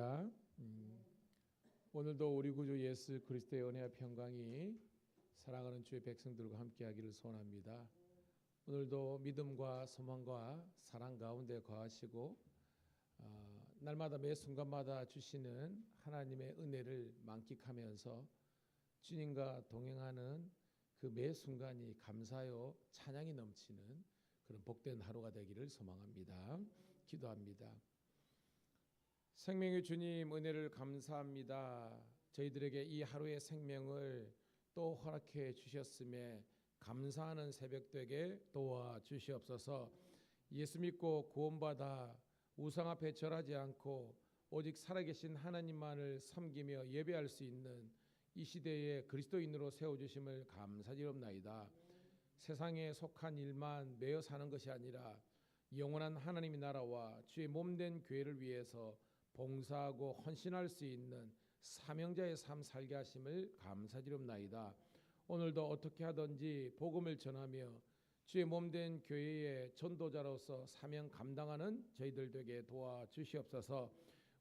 할렐루야. 오늘도 우리 구주 예수 그리스도의 은혜와 평강이 사랑하는 주의 백성들과 함께하기를 소원합니다. 오늘도 믿음과 소망과 사랑 가운데 거하시고 날마다 매 순간마다 주시는 하나님의 은혜를 만끽하면서 주님과 동행하는 그 매 순간이 감사요 찬양이 넘치는 그런 복된 하루가 되기를 소망합니다. 기도합니다. 생명의 주님, 은혜를 감사합니다. 저희들에게 이 하루의 생명을 또 허락해 주셨음에 감사하는 새벽 되게 도와주시옵소서. 예수 믿고 구원받아 우상 앞에 절하지 않고 오직 살아계신 하나님만을 섬기며 예배할 수 있는 이 시대에 그리스도인으로 세워주심을 감사드리옵나이다. 세상에 속한 일만 매여 사는 것이 아니라 영원한 하나님의 나라와 주의 몸된 교회를 위해서 봉사하고 헌신할 수 있는 사명자의 삶 살게 하심을 감사드리옵나이다. 오늘도 어떻게 하든지 복음을 전하며 주의 몸된 교회의 전도자로서 사명 감당하는 저희들 되게 도와주시옵소서.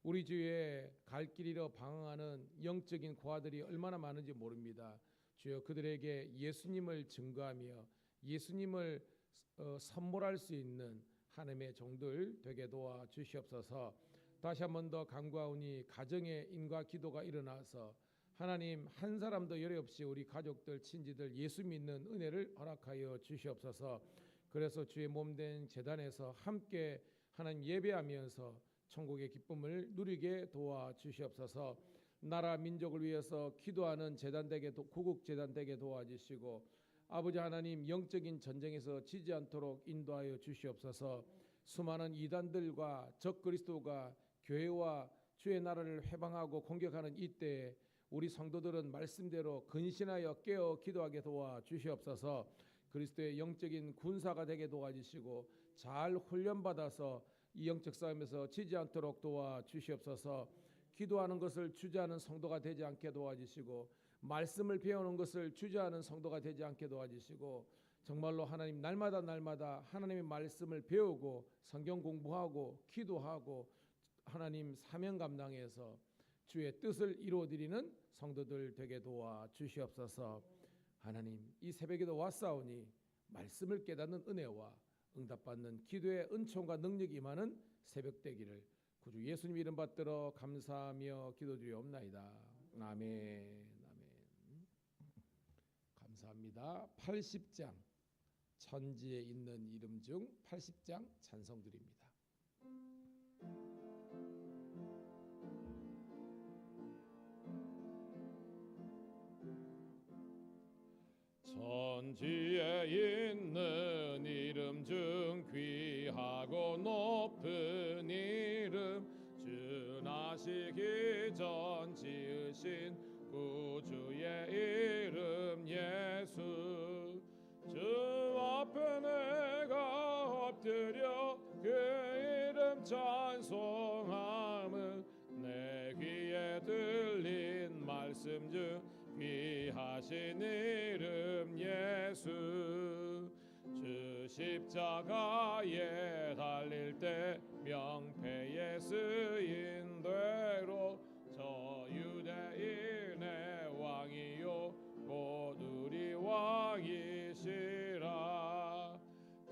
우리 주의 갈 길 잃어 방황하는 영적인 고아들이 얼마나 많은지 모릅니다. 주여, 그들에게 예수님을 증거하며 예수님을 선물할 수 있는 하나님의 종들 되게 도와주시옵소서. 다시 한 번 더 간구하오니 가정에 인과 기도가 일어나서 하나님 한 사람도 열애 없이 우리 가족들 친지들 예수 믿는 은혜를 허락하여 주시옵소서. 그래서 주의 몸된 제단에서 함께 하나님 예배하면서 천국의 기쁨을 누리게 도와주시옵소서. 나라 민족을 위해서 기도하는 제단되게 구국 제단되게 도와주시고 아버지 하나님 영적인 전쟁에서 지지 않도록 인도하여 주시옵소서. 수많은 이단들과 적그리스도가 교회와 주의 나라를 회방하고 공격하는 이때에 우리 성도들은 말씀대로 근신하여 깨어 기도하게 도와주시옵소서. 그리스도의 영적인 군사가 되게 도와주시고 잘 훈련받아서 이 영적 싸움에서 지지 않도록 도와주시옵소서. 기도하는 것을 주저하는 성도가 되지 않게 도와주시고 말씀을 배우는 것을 주저하는 성도가 되지 않게 도와주시고 정말로 하나님 날마다 하나님의 말씀을 배우고 성경 공부하고 기도하고 하나님 사명 감당해서 주의 뜻을 이루어드리는 성도들 되게 도와주시옵소서. 하나님 이 새벽에도 왔사오니 말씀을 깨닫는 은혜와 응답받는 기도의 은총과 능력이 임하는 새벽 되기를 구주 예수님 이름 받들어 감사하며 기도드리옵나이다. 아멘. 감사합니다. 80장 천지에 있는 이름 중 80장 찬송드립니다. 천지에 있는 이름 중 귀하고 높은 이름 주 나시기 전 지으신 구주의 이름 예수 주 앞에 내가 엎드려 그 이름 찬송함은 내 귀에 들린 말씀 중 귀하신 이름 예수 주 십자가에 달릴 때 명패에 쓰인 대로 저 유대인의 왕이요 곧 우리 왕이시라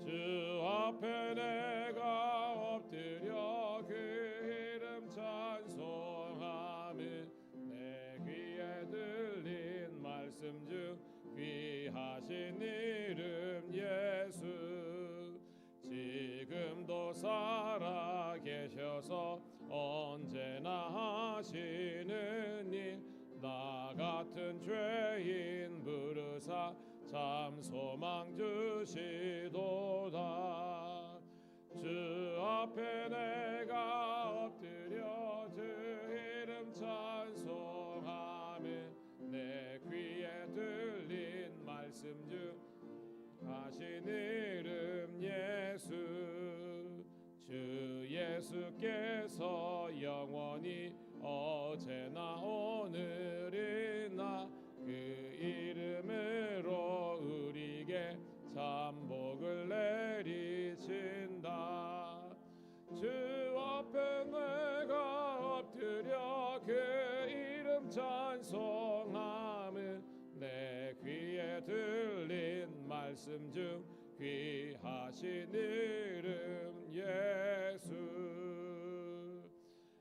주 앞에 내가 엎드려 그 이름 찬송함은 내 귀에 들린 말씀 중 귀하신 이름 예수 지금도 살아 계셔서 언제나 하시는 일 나 같은 죄인 부르사 참 소망 주시도다 주 앞에 내가 엎드려 주 이름 찬송하며 내 귀에 들린 말씀 중 하신 이름 예수 주 예수께서 영원히 어제나 오늘이나 그 이름으로 우리에게 참 복을 내리신다 주 앞에 내가 엎드려 그 이름 찬송함은 내 귀에 들린 말씀 중 귀하신 이름 예수.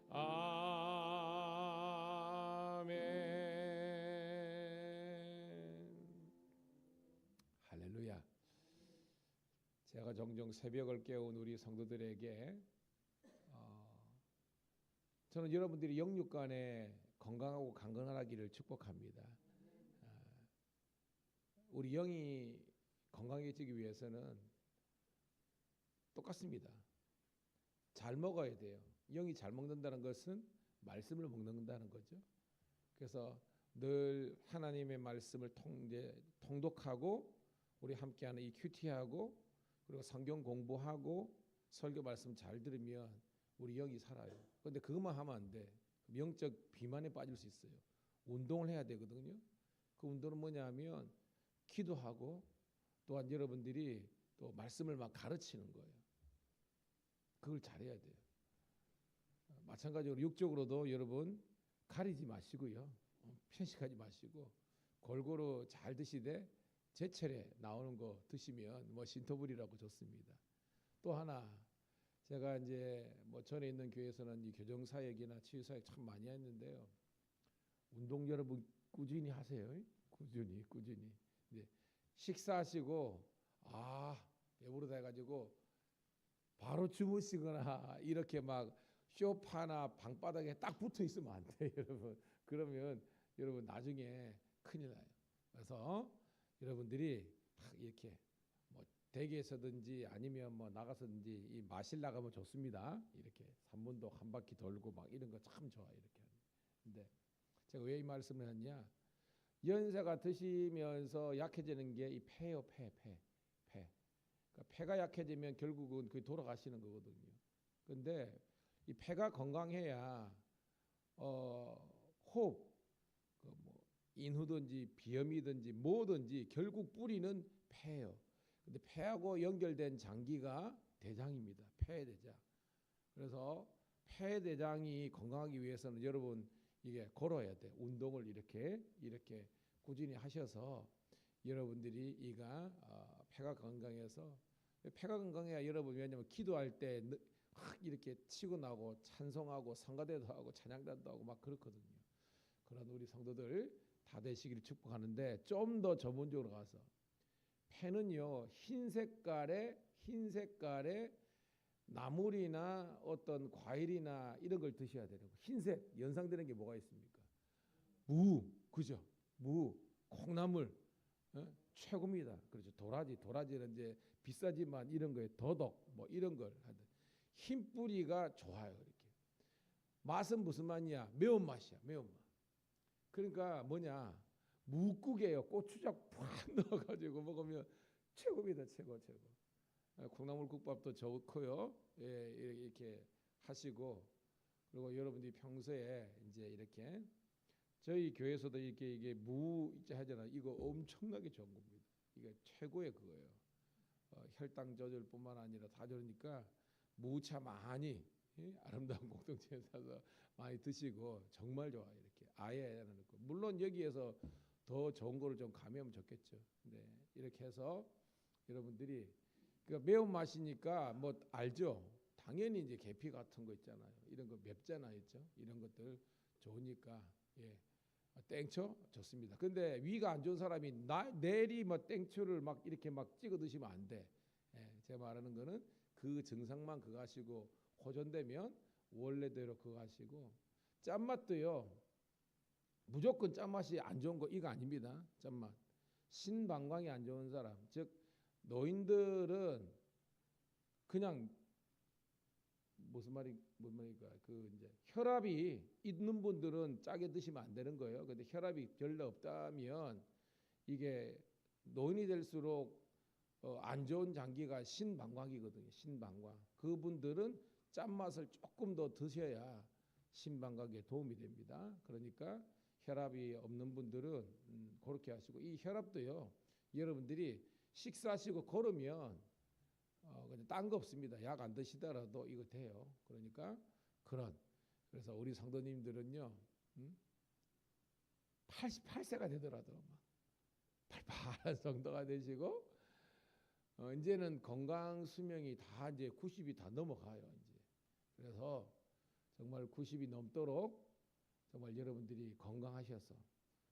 아멘. 할렐루야. 제가 종종 새벽을 깨운 우리 성도들에게 저는 여러분들이 영육간에 건강하고 강건하기를 축복합니다. 우리 영이 건강해지기 위해서는 똑같습니다. 잘 먹어야 돼요. 영이 잘 먹는다는 것은 말씀을 먹는다는 거죠. 그래서 늘 하나님의 말씀을 통독하고 우리 함께하는 이 큐티하고 그리고 성경 공부하고 설교 말씀 잘 들으면 우리 영이 살아요. 그런데 그것만 하면 안 돼. 영적 비만에 빠질 수 있어요. 운동을 해야 되거든요. 그 운동은 뭐냐면 기도하고 또한 여러분들이 또 말씀을 막 가르치는 거예요. 그걸 잘해야 돼요. 마찬가지로 육적으로도 여러분 가리지 마시고요. 편식하지 마시고 골고루 잘 드시되 제철에 나오는 거 드시면 뭐 신토불이라고 좋습니다. 또 하나 제가 이제 뭐 전에 있는 교회에서는 이 교정사역이나 치유사역 참 많이 했는데요. 운동 여러분 꾸준히 하세요. 꾸준히. 이제 식사하시고 배부르다 해가지고 바로 주무시거나 이렇게 막 소파나 방바닥에 딱 붙어 있으면 안 돼요, 여러분. 그러면 여러분 나중에 큰일 나요. 그래서 여러분들이 막 이렇게 뭐 댁에서든지 아니면 뭐 나가서든지 이 마실 나가면 좋습니다. 이렇게 산문도 한 바퀴 돌고 막 이런 거 참 좋아 이렇게. 근데 제가 왜 이 말씀을 했냐? 연세가 드시면서 약해지는 게 이 폐요, 폐. 그러니까 폐가 약해지면 결국은 그 돌아가시는 거거든요. 근데 이 폐가 건강해야 호흡, 뭐 인후든지 비염이든지 뭐든지 결국 뿌리는 폐예요. 근데 폐하고 연결된 장기가 대장입니다. 폐대장. 그래서 폐대장이 건강하기 위해서는 여러분 이게 걸어야 돼. 운동을 이렇게 꾸준히 하셔서 여러분들이 이가 폐가 건강해서 폐가 건강해야 여러분 왜냐면 기도할 때 이렇게 치고 나고 찬송하고 성가대도 하고 찬양단도 하고 막 그렇거든요. 그런 우리 성도들 다 되시기를 축복하는데 좀 더 전문적으로 가서 폐는요 흰 색깔의 나물이나 어떤 과일이나 이런 걸 드셔야 되는 거. 흰색 연상되는 게 뭐가 있습니까? 무, 그죠? 무, 콩나물, 최고입니다. 그렇죠. 도라지는 이제 비싸지만 이런 거에 더덕 뭐 이런 걸 하든 흰 뿌리가 좋아요. 이렇게 맛은 무슨 맛이야? 매운 맛이야. 매운맛. 그러니까 뭐냐? 묵국이에요. 고추장 팍 넣어가지고 먹으면 최고입니다. 최고. 콩나물국밥도 좋고요. 예, 이렇게 하시고 그리고 여러분들이 평소에 이제 이렇게 저희 교회에서도 이렇게 이게 무 이제 하잖아요. 이거 엄청나게 좋은 겁니다. 이게 최고의 그거예요. 혈당 조절뿐만 아니라 다 좋으니까 무차 많이 아름다운 공동체에서 많이 드시고 정말 좋아요. 이렇게 아예 하는 거. 물론 여기에서 더 좋은 거를 좀 가면 좋겠죠. 네, 이렇게 해서 여러분들이 그러니까 매운 맛이니까 뭐 알죠. 당연히 이제 계피 같은 거 있잖아요. 이런 거 맵잖아요, 있죠. 이런 것들 좋으니까 예, 땡초 좋습니다. 근데 위가 안 좋은 사람이 내리 뭐 땡초를 막 이렇게 막 찍어 드시면 안 돼. 예, 제가 말하는 거는 그 증상만 그거 하시고 호전되면 원래대로 그거 하시고 짠맛도요. 무조건 짠맛이 안 좋은 거 이거 아닙니다. 짠맛. 신방광이 안 좋은 사람, 즉 노인들은 그냥 무슨 말이니까 그 이제 혈압이 있는 분들은 짜게 드시면 안 되는 거예요. 근데 혈압이 별로 없다면 이게 노인이 될수록 안 좋은 장기가 신방광이거든요. 신방광. 그분들은 짠맛을 조금 더 드셔야 신방광에 도움이 됩니다. 그러니까 혈압이 없는 분들은 그렇게 하시고 이 혈압도요. 여러분들이 식사하시고 걸으면 그냥 딴 거 없습니다. 약 안 드시더라도 이거 돼요. 그러니까 그런 그래서 우리 성도님들은요, 88세가 되더라도 막 팔팔한 성도가 되시고, 이제는 건강 수명이 다 이제 90이 다 넘어가요. 이제 그래서 정말 90이 넘도록 정말 여러분들이 건강하셔서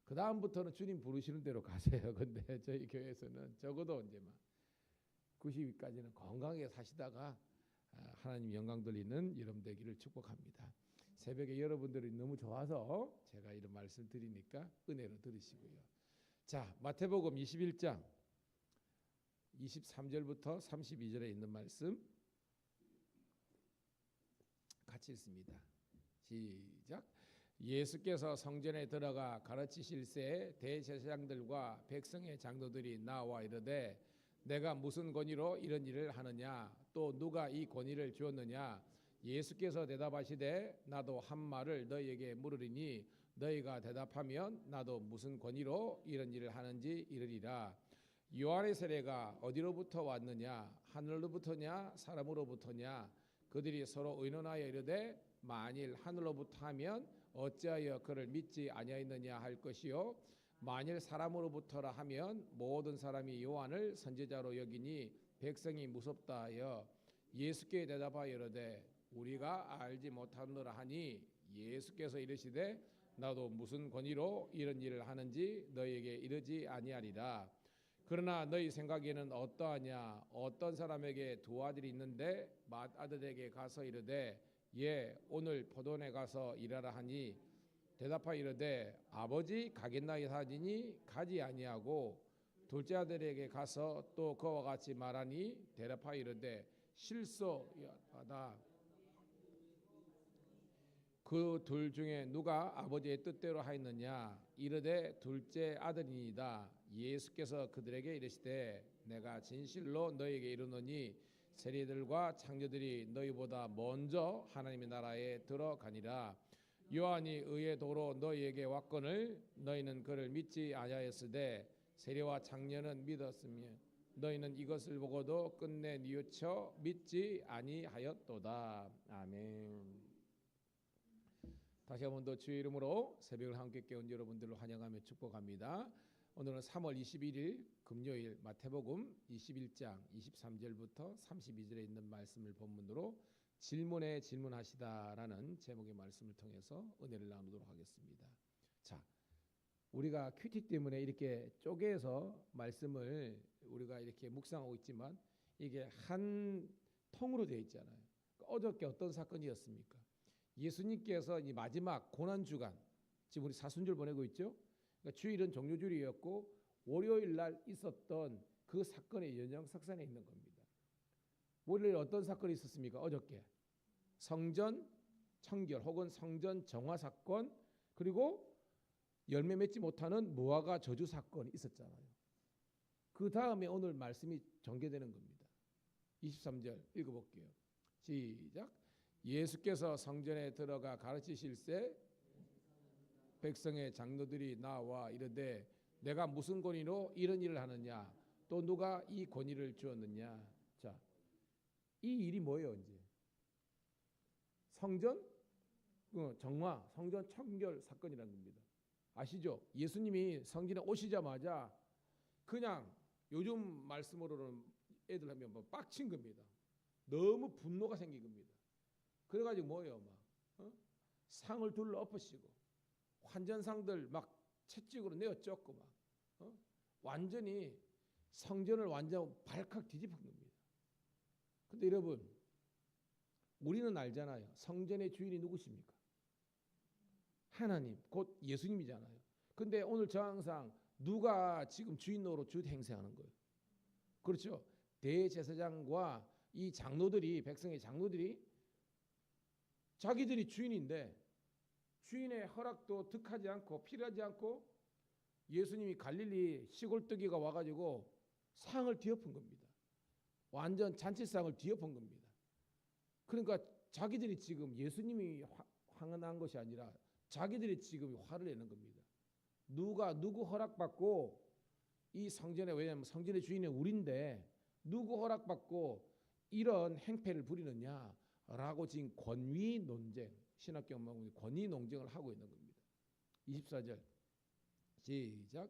그 다음부터는 주님 부르시는 대로 가세요. 근데 저희 교회에서는 적어도 이제 막 90까지는 건강하게 사시다가 하나님 영광 돌리는 여러분 되기를 축복합니다. 새벽에 여러분들이 너무 좋아서 제가 이런 말씀 드리니까 은혜로 들으시고요. 자, 마태복음 21장 23절부터 32절에 있는 말씀 같이 읽습니다. 시작. 예수께서 성전에 들어가 가르치실새 대제사장들과 백성의 장로들이 나와 이르되 내가 무슨 권위로 이런 일을 하느냐 또 누가 이 권위를 주었느냐. 예수께서 대답하시되 나도 한 말을 너희에게 물으리니 너희가 대답하면 나도 무슨 권위로 이런 일을 하는지 이르리라. 요한의 세례가 어디로부터 왔느냐 하늘로부터냐 사람으로부터냐. 그들이 서로 의논하여 이르되 만일 하늘로부터 하면 어찌하여 그를 믿지 아니하였느냐 할 것이요 만일 사람으로부터라 하면 모든 사람이 요한을 선지자로 여기니 백성이 무섭다 하여 예수께 대답하여 이르되 우리가 알지 못하노라 하니 예수께서 이르시되 나도 무슨 권위로 이런 일을 하는지 너희에게 이르지 아니하리라. 그러나 너희 생각에는 어떠하냐 어떤 사람에게 두 아들이 있는데 맏아들에게 가서 이르되 예 오늘 포도원에 가서 일하라 하니 대답하여 이르되 아버지 가겠나이다 하니 가지 아니하고 둘째 아들에게 가서 또 그와 같이 말하니 대답하여 이르되 실소하다. 그 둘 중에 누가 아버지의 뜻대로 하였느냐 이르되 둘째 아들이니이다. 예수께서 그들에게 이르시되 내가 진실로 너희에게 이르노니 세리들과 창녀들이 너희보다 먼저 하나님의 나라에 들어가니라. 요한이 의의 도로 너희에게 왔거늘 너희는 그를 믿지 아니하였으되 세리와 창녀는 믿었으며 너희는 이것을 보고도 끝내 뉘우쳐 믿지 아니하였도다. 아멘. 다시 한 번 더 주의 이름으로 새벽을 함께 깨운 여러분들을 환영하며 축복합니다. 오늘은 3월 21일 금요일 마태복음 21장 23절부터 32절에 있는 말씀을 본문으로 질문에 질문하시다라는 제목의 말씀을 통해서 은혜를 나누도록 하겠습니다. 자, 우리가 큐티 때문에 이렇게 쪼개서 말씀을 우리가 이렇게 묵상하고 있지만 이게 한 통으로 되어 있잖아요. 어저께 어떤 사건이었습니까? 예수님께서 이 마지막 고난 주간 지금 우리 사순절 보내고 있죠. 그러니까 주일은 종료주일이었고 월요일 날 있었던 그 사건의 연장석상에 있는 겁니다. 월요일 어떤 사건이 있었습니까? 어저께 성전 청결 혹은 성전 정화 사건 그리고 열매 맺지 못하는 무화과 저주 사건이 있었잖아요. 그 다음에 오늘 말씀이 전개되는 겁니다. 23절 읽어볼게요. 시작. 예수께서 성전에 들어가 가르치실새 백성의 장로들이 나와 이르되 내가 무슨 권위로 이런 일을 하느냐 또 누가 이 권위를 주었느냐. 자, 이 일이 뭐예요? 이제 성전 정화, 성전 청결 사건이라는 겁니다. 아시죠? 예수님이 성전에 오시자마자 그냥 요즘 말씀으로는 애들 하면 뭐 빡친 겁니다. 너무 분노가 생긴 겁니다. 그래가지고 뭐예요? 막 상을 둘러 엎으시고 환전상들 막 채찍으로 내어 쫓고 막 완전히 성전을 완전 발칵 뒤집은 겁니다. 근데 여러분 우리는 알잖아요. 성전의 주인이 누구십니까? 하나님 곧 예수님이잖아요. 근데 오늘 저 항상 누가 지금 주인 노릇 주 행세하는 거예요? 그렇죠. 대제사장과 이 장로들이 백성의 장로들이 자기들이 주인인데 주인의 허락도 득하지 않고 필요하지 않고 예수님이 갈릴리 시골뜨기가 와가지고 상을 뒤엎은 겁니다. 완전 잔치상을 뒤엎은 겁니다. 그러니까 자기들이 지금 예수님이 화난 것이 아니라 자기들이 지금 화를 내는 겁니다. 누구 허락받고 이 성전에 왜냐하면 성전의 주인은 우리인데 누구 허락받고 이런 행패를 부리느냐라고 지금 권위 논쟁 신학교 권위 논쟁을 하고 있는 겁니다. 24절 시작.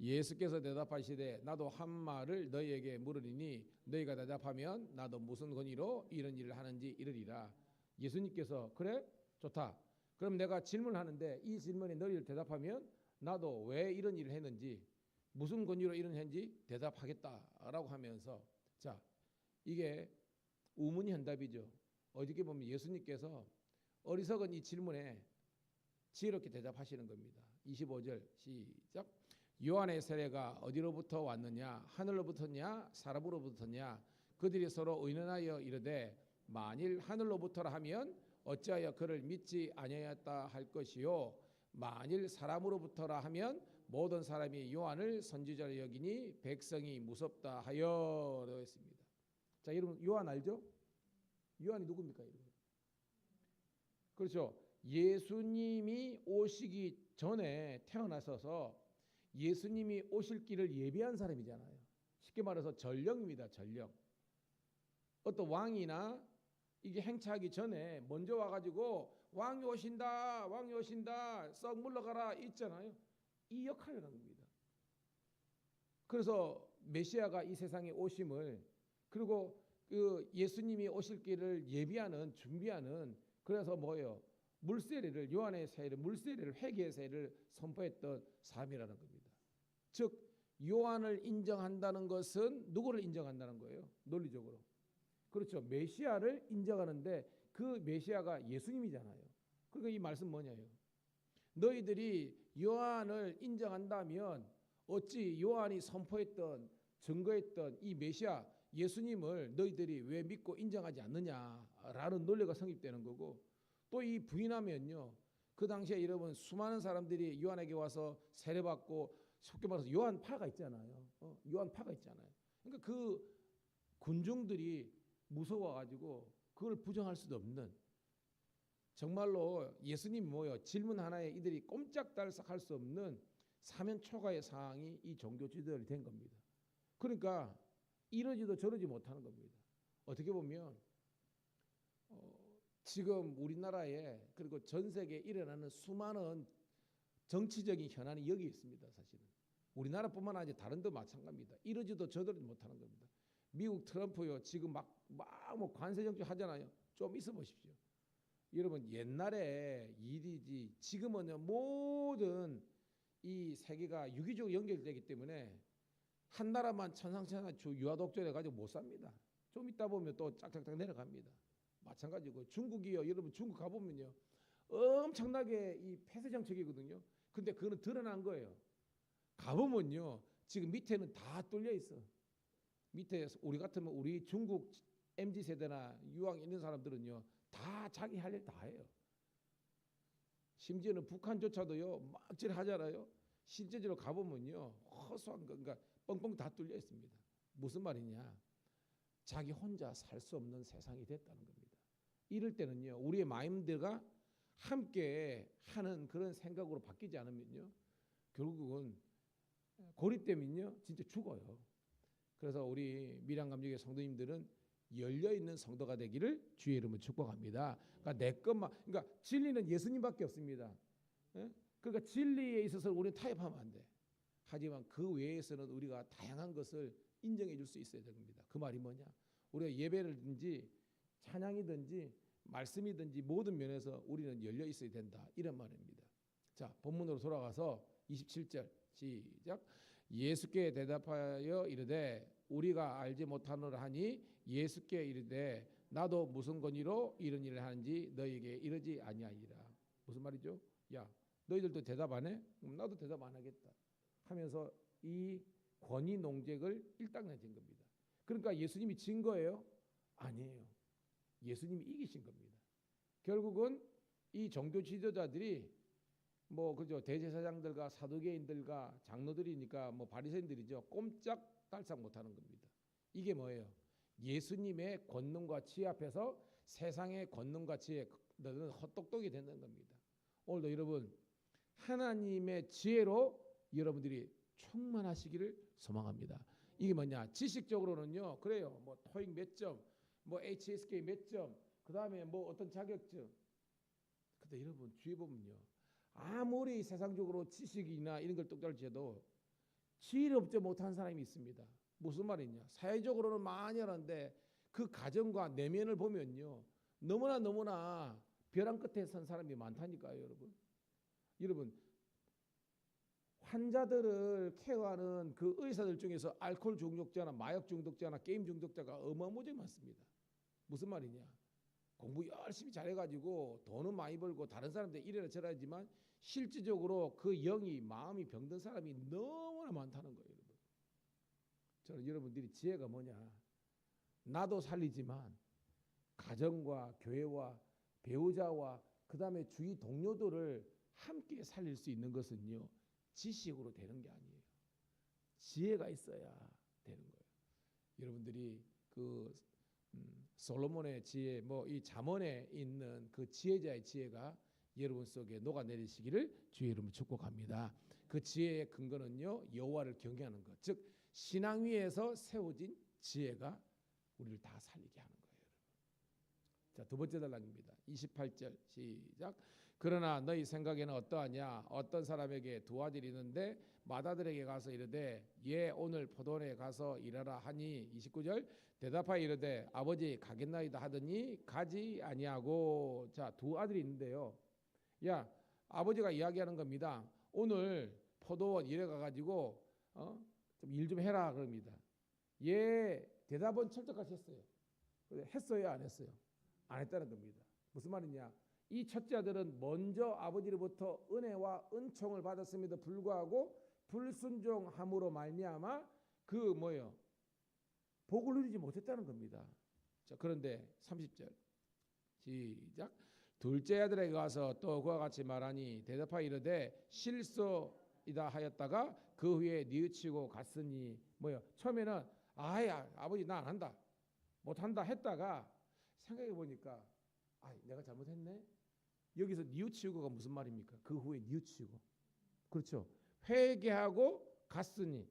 예수께서 대답하시되 나도 한 말을 너희에게 물으리니 너희가 대답하면 나도 무슨 권위로 이런 일을 하는지 이르리라. 예수님께서 그래? 좋다. 그럼 내가 질문하는데 이 질문에 너희를 대답하면 나도 왜 이런 일을 했는지 무슨 권위로 이런 했는지 대답하겠다라고 하면서 자 이게 우문현답이죠. 어떻게 보면 예수님께서 어리석은 이 질문에 지혜롭게 대답하시는 겁니다. 25절 시작. 요한의 세례가 어디로부터 왔느냐 하늘로부터냐 사람으로부터냐 그들이 서로 의논하여 이르되 만일 하늘로부터라 하면 어찌하여 그를 믿지 아니하였다 할 것이요 만일 사람으로부터라 하면 모든 사람이 요한을 선지자로 여기니 백성이 무섭다 하여 했습니다. 자 여러분 요한 알죠? 요한이 누굽니까? 여러분? 그렇죠. 예수님이 오시기 전에 태어나셔서 예수님이 오실 길을 예비한 사람이잖아요. 쉽게 말해서 전령입니다. 전령. 어떤 왕이나 이게 행차하기 전에 먼저 와가지고 왕이 오신다, 왕이 오신다, 썩 물러가라 있잖아요. 이 역할을 하는 겁니다. 그래서 메시아가 이 세상에 오심을 그리고 그 예수님이 오실 길을 예비하는 준비하는 그래서 뭐예요? 물세례를 요한의 세례를 물세례를 회개의 세례를 선포했던 사람이라는 겁니다. 즉 요한을 인정한다는 것은 누구를 인정한다는 거예요? 논리적으로. 그렇죠. 메시아를 인정하는데 그 메시아가 예수님이잖아요. 그러니까 이 말씀 뭐냐요? 너희들이 요한을 인정한다면 어찌 요한이 선포했던 증거했던 이 메시아 예수님을 너희들이 왜 믿고 인정하지 않느냐라는 논리가 성립되는 거고 또 이 부인하면요. 그 당시에 여러분 수많은 사람들이 요한에게 와서 세례받고 쉽게 말해서 요한파가 있잖아요. 요한파가 있잖아요. 그러니까 그 군중들이 무서워가지고 그걸 부정할 수도 없는 정말로 예수님 뭐요? 질문 하나에 이들이 꼼짝달싹할 수 없는 사면 초가의 상황이 이 종교 지도자들이 된 겁니다. 그러니까 이러지도 저러지 못하는 겁니다. 어떻게 보면 지금 우리나라에 그리고 전 세계에 일어나는 수많은 정치적인 현안이 여기 있습니다. 사실은 우리나라뿐만 아니라 다른 데 마찬가지입니다. 이러지도 저러지 못하는 겁니다. 미국 트럼프요 지금 막 뭐 관세 정책 하잖아요. 좀 있어 보십시오. 여러분 옛날에 일이지 지금은 모든 이 세계가 유기적으로 연결되기 때문에 한 나라만 천상천하 유아독존해 가지고 못 삽니다. 좀 있다 보면 또 짝짝짝 내려갑니다. 마찬가지고 중국이요. 여러분 중국 가보면요. 엄청나게 이 폐쇄 정책이거든요. 근데 그거는 드러난 거예요. 가보면요. 지금 밑에는 다 뚫려 있어. 밑에 우리 같으면 우리 중국 MZ세대나 유학 있는 사람들은요. 다 자기 할 일 다 해요. 심지어는 북한조차도요. 막질 하잖아요. 실제적으로 가보면요. 허수한 거 그러니까 뻥뻥 다 뚫려 있습니다. 무슨 말이냐. 자기 혼자 살 수 없는 세상이 됐다는 겁니다. 이럴 때는요. 우리의 마인드가 함께 하는 그런 생각으로 바뀌지 않으면요. 결국은 고립되면요. 진짜 죽어요. 그래서 우리 밀양감정의 성도님들은 열려있는 성도가 되기를 주의 이름으로 축복합니다. 그러니까 내 것만 그러니까 진리는 예수님밖에 없습니다. 예? 그러니까 진리에 있어서 우리는 타협하면 안 돼. 하지만 그 외에서는 우리가 다양한 것을 인정해 줄 수 있어야 됩니다. 그 말이 뭐냐? 우리가 예배를든지 찬양이든지 말씀이든지 모든 면에서 우리는 열려 있어야 된다. 이런 말입니다. 자, 본문으로 돌아가서 27절 시작. 예수께 대답하여 이르되 우리가 알지 못하노라 하니 예수께 이르되 나도 무슨 권위로 이런 일을 하는지 너희에게 이르지 아니하리라. 무슨 말이죠? 야, 너희들도 대답 안 해? 그럼 나도 대답 안 하겠다. 하면서 이 권위 농쟁을 일단내진 겁니다. 그러니까 예수님이 진 거예요? 아니에요. 예수님이 이기신 겁니다. 결국은 이 종교 지도자들이 뭐 그죠 대제사장들과 사두개인들과 장로들이니까 뭐 바리새인들이죠. 꼼짝달싹 못하는 겁니다. 이게 뭐예요? 예수님의 권능과 지혜 앞에서 세상의 권능과 지혜는 헛똑똑이 되는 겁니다. 오늘도 여러분 하나님의 지혜로 여러분들이 충만하시기를 소망합니다. 이게 뭐냐? 지식적으로는요. 그래요. 뭐 토익 몇 점, 뭐 HSK 몇 점, 그 다음에 뭐 어떤 자격증. 근데 여러분 주위 보면요, 아무리 세상적으로 지식이나 이런 걸 똑똑할 지어도 지혜롭지 못한 사람이 있습니다. 무슨 말이냐? 사회적으로는 많이 하는데 그 가정과 내면을 보면요, 너무나 벼랑 끝에 선 사람이 많다니까요, 여러분. 여러분, 환자들을 케어하는 그 의사들 중에서 알코올 중독자나 마약 중독자나 게임 중독자가 어마무지 많습니다. 무슨 말이냐? 공부 열심히 잘해가지고 돈은 많이 벌고 다른 사람들 이래라 저래라 하지만 실질적으로 그 영이 마음이 병든 사람이 너무나 많다는 거예요, 여러분. 저는 여러분들이 지혜가 뭐냐? 나도 살리지만 가정과 교회와 배우자와 그 다음에 주위 동료들을 함께 살릴 수 있는 것은요, 지식으로 되는 게 아니에요. 지혜가 있어야 되는 거예요. 여러분들이 그 솔로몬의 지혜, 뭐 이 잠언에 있는 그 지혜자의 지혜가 여러분 속에 녹아내리시기를 주의 이름으로 축복합니다. 그 지혜의 근거는요, 여호와를 경외하는 것, 즉 신앙 위에서 세워진 지혜가 우리를 다 살리게 하는 거예요, 여러분. 자, 두 번째 단락입니다. 28절 시작. 그러나 너희 생각에는 어떠하냐? 어떤 사람에게 두 아들이 있는데 맏아들에게 가서 이르되 예 오늘 포도원에 가서 일하라 하니 29절 대답하여 이르되 아버지 가겠나이다 하더니 가지 아니하고. 자, 두 아들이 있는데요, 야, 아버지가 이야기하는 겁니다. 오늘 포도원 일해 가가지고 좀 일 좀 해라 그럽니다. 예, 대답은 철저하게 했어요. 했어요, 안 했어요? 안 했다는 겁니다. 무슨 말이냐? 이 첫째 아들은 먼저 아버지로부터 은혜와 은총을 받았음에도 불구하고 불순종함으로 말미암아 그 뭐요? 복을 누리지 못했다는 겁니다. 자, 그런데 30절 시작. 둘째 아들에게 가서 또 그와 같이 말하니 대답하여 이르되 실소이다 하였다가 그 후에 뉘우치고 갔으니 뭐요? 처음에는 아야 아버지 나 안 한다 못한다 했다가 생각해 보니까 내가 잘못했네. 여기서 뉘우치고가 무슨 말입니까? 그 후에 뉘우치고. 그렇죠. 회개하고 갔으니.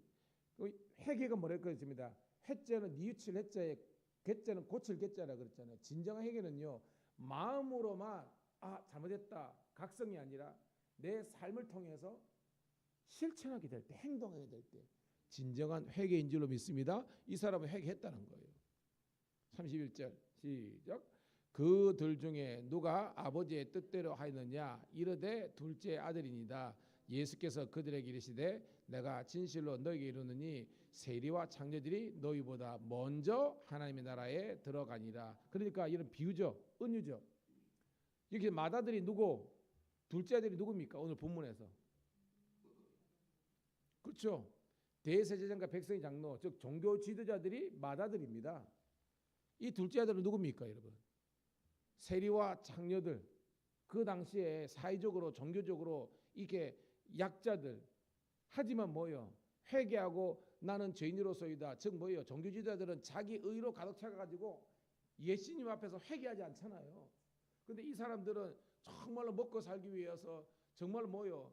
회개가 뭐랄까 했습니다. 회자는 뉘우칠 회자에 개자는 고칠 개자라 그랬잖아요. 진정한 회개는요, 마음으로만 잘못했다 각성이 아니라 내 삶을 통해서 실천하게 될 때, 행동하게 될 때 진정한 회개인 줄로 믿습니다. 이 사람은 회개했다는 거예요. 31절 시작. 그들 중에 누가 아버지의 뜻대로 하였느냐? 이르되 둘째 아들이니이다. 예수께서 그들에게 이르시되 내가 진실로 너희에게 이르노니 세리와 창녀들이 너희보다 먼저 하나님의 나라에 들어가니라. 그러니까 이런 비유죠, 은유죠. 여기 맏아들이 누구? 둘째 아들이 누굽니까? 오늘 본문에서. 그렇죠. 대제사장과 백성의 장로, 즉 종교 지도자들이 맏아들입니다. 이 둘째 아들은 누굽니까, 여러분? 세리와 창녀들. 그 당시에 사회적으로 종교적으로 이게 약자들. 하지만 뭐요? 회개하고 나는 죄인으로서이다. 즉 뭐예요? 종교 지도자들은 자기 의로 가득 차가지고 예수님 앞에서 회개하지 않잖아요. 근데 이 사람들은 정말로 먹고 살기 위해서 정말 뭐요?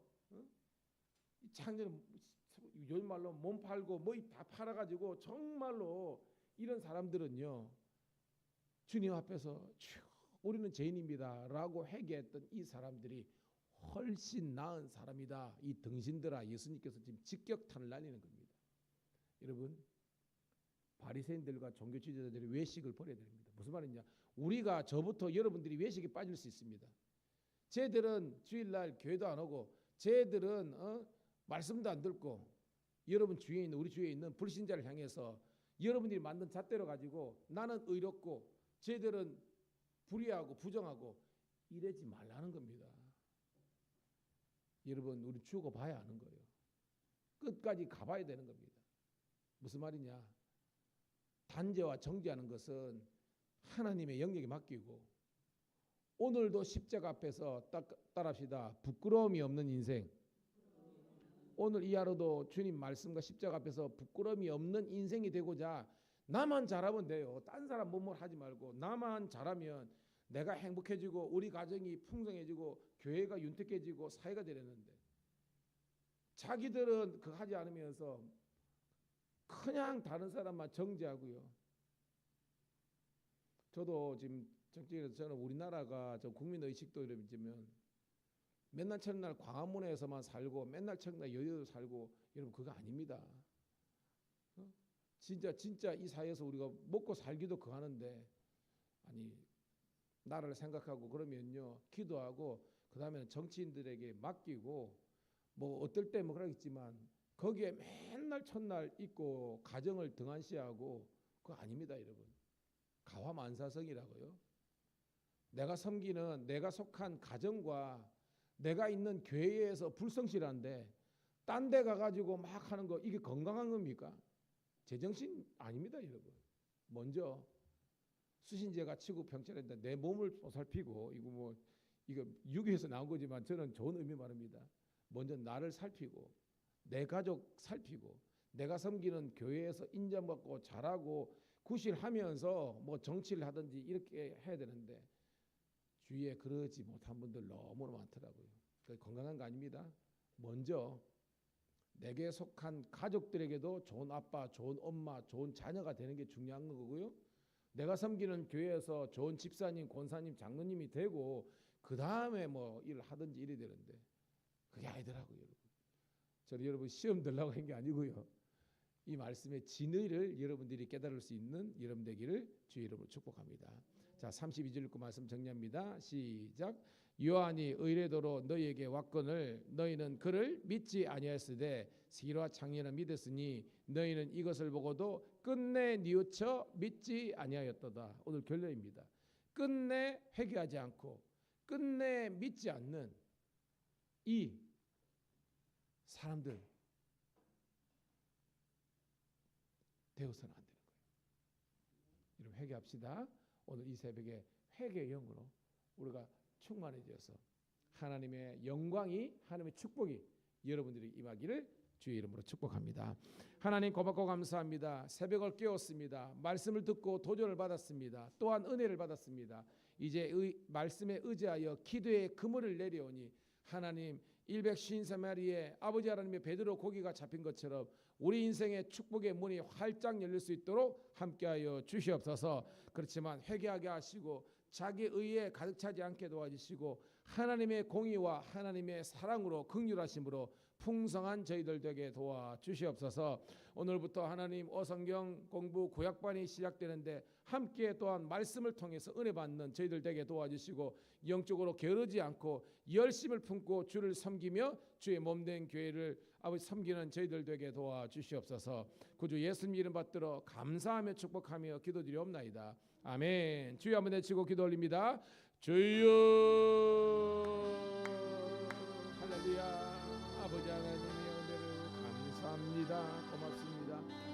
이 창녀는 요즘 말로 몸 팔고 뭐 다 팔아가지고 정말로 이런 사람들은요, 주님 앞에서 우리는 죄인입니다 라고 회개했던 이 사람들이 훨씬 나은 사람이다. 이 등신들아, 예수님께서 지금 직격탄을 날리는 겁니다. 여러분, 바리새인들과 종교 지도자들이 외식을 버려야 됩니다. 무슨 말이냐? 우리가 저부터 여러분들이 외식에 빠질 수 있습니다. 쟤들은 주일날 교회도 안 오고 쟤들은 말씀도 안 듣고 여러분 주위에 있는 우리 주위에 있는 불신자를 향해서 여러분들이 만든 잣대로 가지고 나는 의롭고 쟤들은 불의하고 부정하고 이러지 말라는 겁니다. 여러분, 우리 죽어 봐야 하는 거예요. 끝까지 가봐야 되는 겁니다. 무슨 말이냐? 단죄와 정죄하는 것은 하나님의 영역에 맡기고 오늘도 십자가 앞에서 따라합시다. 부끄러움이 없는 인생. 오늘 이 하루도 주님 말씀과 십자가 앞에서 부끄러움이 없는 인생이 되고자 나만 잘하면 돼요. 딴 사람 뭐뭘 하지 말고 나만 잘하면 내가 행복해지고 우리 가정이 풍성해지고 교회가 윤택해지고 사회가 되려는데 자기들은 그거 하지 않으면서 그냥 다른 사람만 정죄하고요. 저도 지금 정치인에서 저는 우리나라가 저 국민 의식도 이러면 맨날 첫날 광화문에서만 살고 맨날 첫날 여의도 살고 여러분 그거 아닙니다. 어? 진짜 이 사회에서 우리가 먹고 살기도 그거 하는데 아니 나라를 생각하고 그러면요 기도하고 그 다음에는 정치인들에게 맡기고 뭐 어떨 때 뭐 그러겠지만 거기에 맨날 첫날 있고 가정을 등한시하고 그거 아닙니다 여러분. 가화만사성이라고요. 내가 섬기는 내가 속한 가정과 내가 있는 교회에서 불성실한데 딴 데 가가지고 막 하는 거 이게 건강한 겁니까? 제정신 아닙니다 여러분. 먼저 수신제가 치고 평철인데 내 몸을 보살피고 이거 유교에서 나온 거지만 저는 좋은 의미 말합니다. 먼저 나를 살피고 내 가족 살피고 내가 섬기는 교회에서 인정받고 잘하고 구실하면서 뭐 정치를 하든지 이렇게 해야 되는데 주위에 그러지 못한 분들 너무 많더라고요. 그게 건강한 거 아닙니다. 먼저 내게 속한 가족들에게도 좋은 아빠, 좋은 엄마, 좋은 자녀가 되는 게 중요한 거고요. 내가 섬기는 교회에서 좋은 집사님, 권사님, 장로님이 되고 그 다음에 뭐 일을 하든지 이래야 되는데 그게 아니더라고요. 여러분. 저는 여러분 시험 들라고 한 게 아니고요. 이 말씀의 진의를 여러분들이 깨달을 수 있는 여러분 되기를 주의 이름으로 축복합니다. 자, 32절 읽고 말씀 정리합니다. 시작. 요한이 의례도로 너희에게 왔거늘 너희는 그를 믿지 아니하였으되 시기와 창녀는 믿었으니 너희는 이것을 보고도 끝내 뉘우쳐 믿지 아니하였도다. 오늘 결론입니다. 끝내 회개하지 않고 끝내 믿지 않는 이 사람들 되어서는 안 되는 거예요. 여러분 회개합시다. 오늘 이 새벽에 회개의 영으로 우리가 충만해져서 하나님의 영광이 하나님의 축복이 여러분들이 임하기를 주의 이름으로 축복합니다. 하나님 고맙고 감사합니다. 새벽을 깨웠습니다. 말씀을 듣고 도전을 받았습니다. 또한 은혜를 받았습니다. 이제 말씀에 의지하여 기도의 그물을 내려오니 하나님 153마리의 아버지 하나님의 베드로 고기가 잡힌 것처럼 우리 인생의 축복의 문이 활짝 열릴 수 있도록 함께하여 주시옵소서. 그렇지만 회개하게 하시고 자기 의에 가득 차지 않게 도와주시고 하나님의 공의와 하나님의 사랑으로 긍휼하심으로 풍성한 저희들 되게 도와주시옵소서. 오늘부터 하나님 어성경 공부 구약반이 시작되는데 함께 또한 말씀을 통해서 은혜 받는 저희들 되게 도와주시고 영적으로 게으르지 않고 열심을 품고 주를 섬기며 주의 몸된 교회를 아버지 섬기는 저희들 되게 도와주시옵소서. 구주 예수님 이름 받들어 감사하며 축복하며 기도드리옵나이다. 아멘. 주여 한번 내치고 기도 올립니다. 주여 할렐루야. 아버지 하나님의 은혜를 감사합니다. 고맙습니다.